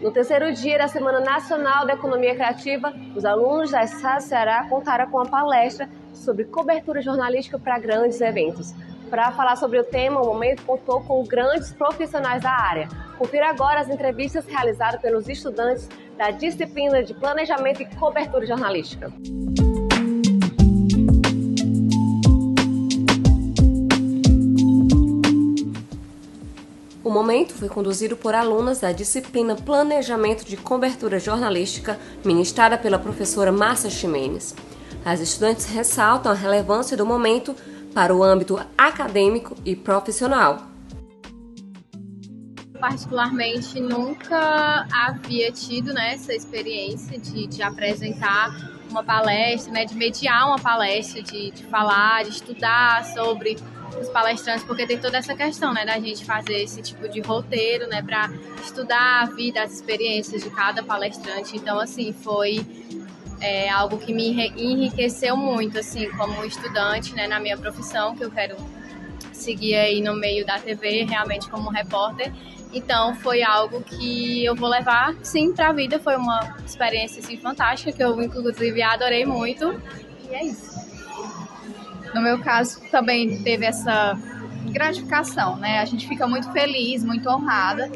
No terceiro dia da Semana Nacional da Economia Criativa, os alunos da Estado do Ceará contaram com uma palestra sobre cobertura jornalística para grandes eventos. Para falar sobre o tema, o momento contou com grandes profissionais da área. Confira agora as entrevistas realizadas pelos estudantes da disciplina de Planejamento e Cobertura Jornalística. O momento foi conduzido por alunas da disciplina Planejamento de Cobertura Jornalística, ministrada pela professora Márcia Ximenes. As estudantes ressaltam a relevância do momento para o âmbito acadêmico e profissional. Particularmente, nunca havia tido essa experiência de apresentar uma palestra, de mediar uma palestra, de falar, de estudar sobre os palestrantes, porque tem toda essa questão, da gente fazer esse tipo de roteiro, para estudar a vida, as experiências de cada palestrante. Então, foi algo que me enriqueceu muito, como estudante, na minha profissão, que eu quero seguir aí no meio da TV, realmente como repórter. Então, foi algo que eu vou levar, sim, para a vida. Foi uma experiência, fantástica, que eu, inclusive, adorei muito. E é isso. No meu caso, também teve essa gratificação, A gente fica muito feliz, muito honrada.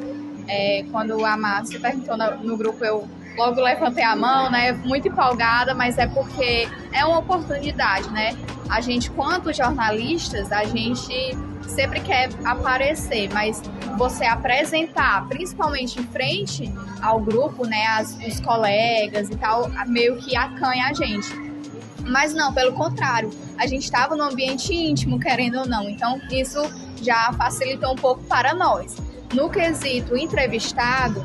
Quando a Márcia perguntou no grupo, eu logo levantei a mão, muito empolgada, mas é porque é uma oportunidade, A gente, quanto jornalistas, a gente sempre quer aparecer, mas você apresentar, principalmente em frente ao grupo, os colegas e tal, meio que acanha a gente. Mas não, pelo contrário, a gente estava num ambiente íntimo, querendo ou não, então isso já facilitou um pouco para nós. No quesito entrevistado,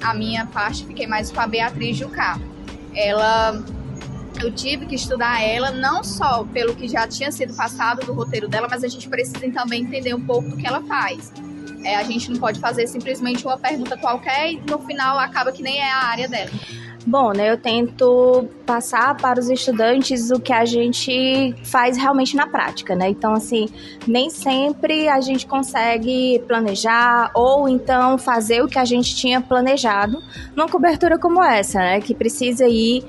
a minha parte, fiquei mais com a Beatriz Jucá. Eu tive que estudar ela, não só pelo que já tinha sido passado do roteiro dela, mas a gente precisa também entender um pouco do que ela faz. A gente não pode fazer simplesmente uma pergunta qualquer e no final acaba que nem é a área dela. Bom, eu tento passar para os estudantes o que a gente faz realmente na prática, Então, nem sempre a gente consegue planejar ou então fazer o que a gente tinha planejado numa cobertura como essa, Que precisa ir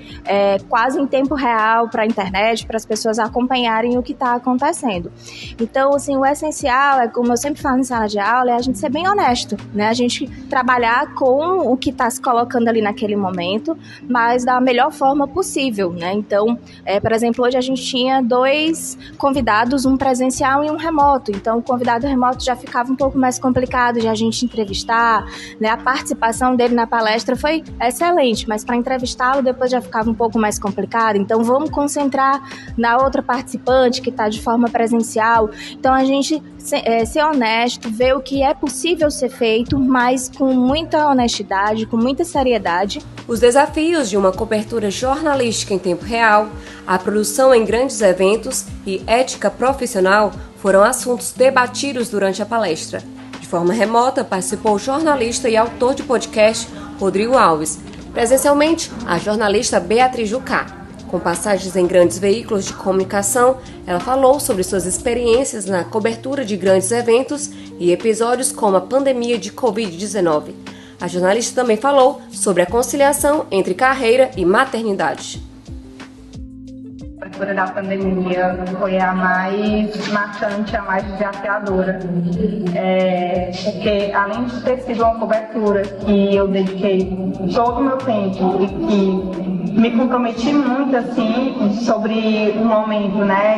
quase em tempo real para a internet, para as pessoas acompanharem o que está acontecendo. Então, o essencial como eu sempre falo em sala de aula, é a gente ser bem honesto, A gente trabalhar com o que está se colocando ali naquele momento, mas da melhor forma possível, Então, por exemplo, hoje a gente tinha 2 convidados, um presencial e um remoto. Então, o convidado remoto já ficava um pouco mais complicado de a gente entrevistar, A participação dele na palestra foi excelente, mas para entrevistá-lo depois já ficava um pouco mais complicado. Então, vamos concentrar na outra participante que está de forma presencial. Então, a gente ser honesto, ver o que é possível ser feito, mas com muita honestidade, com muita seriedade. Os desafios de uma cobertura jornalística em tempo real, a produção em grandes eventos e ética profissional foram assuntos debatidos durante a palestra. De forma remota, participou o jornalista e autor de podcast Rodrigo Alves. Presencialmente, a jornalista Beatriz Jucá. Com passagens em grandes veículos de comunicação, ela falou sobre suas experiências na cobertura de grandes eventos e episódios como a pandemia de Covid-19. A jornalista também falou sobre a conciliação entre carreira e maternidade. A cobertura da pandemia foi a mais marcante, a mais desafiadora. Porque além de ter sido uma cobertura que eu dediquei todo o meu tempo e que me comprometi muito sobre um momento,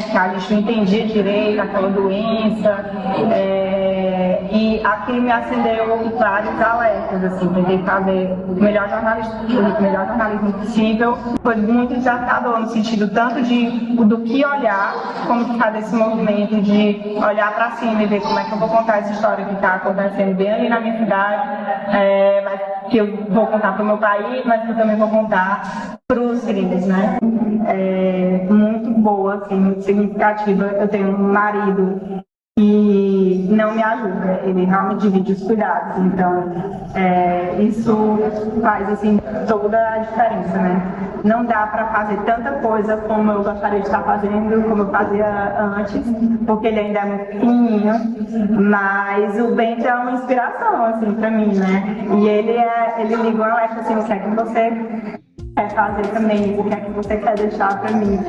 que a gente não entendia direito aquela doença, e aquilo me acendeu vários alertas, tentei fazer o melhor jornalismo possível. Foi muito desafiador no sentido tanto do que olhar, como de fazer esse movimento de olhar para cima e ver como é que eu vou contar essa história que está acontecendo bem ali na minha cidade, mas que eu vou contar para o meu país, mas que eu também vou contar para os gringos, Muito boa, muito significativa. Eu tenho um marido e não me ajuda, ele realmente divide os cuidados, então isso faz assim toda a diferença, né? Não dá para fazer tanta coisa como eu gostaria de estar fazendo, como eu fazia antes, porque ele ainda é muito pequenininho, mas o Bento é uma inspiração assim para mim, né? E ele liga um alerta assim, o que é que você quer fazer também, o que é que você quer deixar para mim.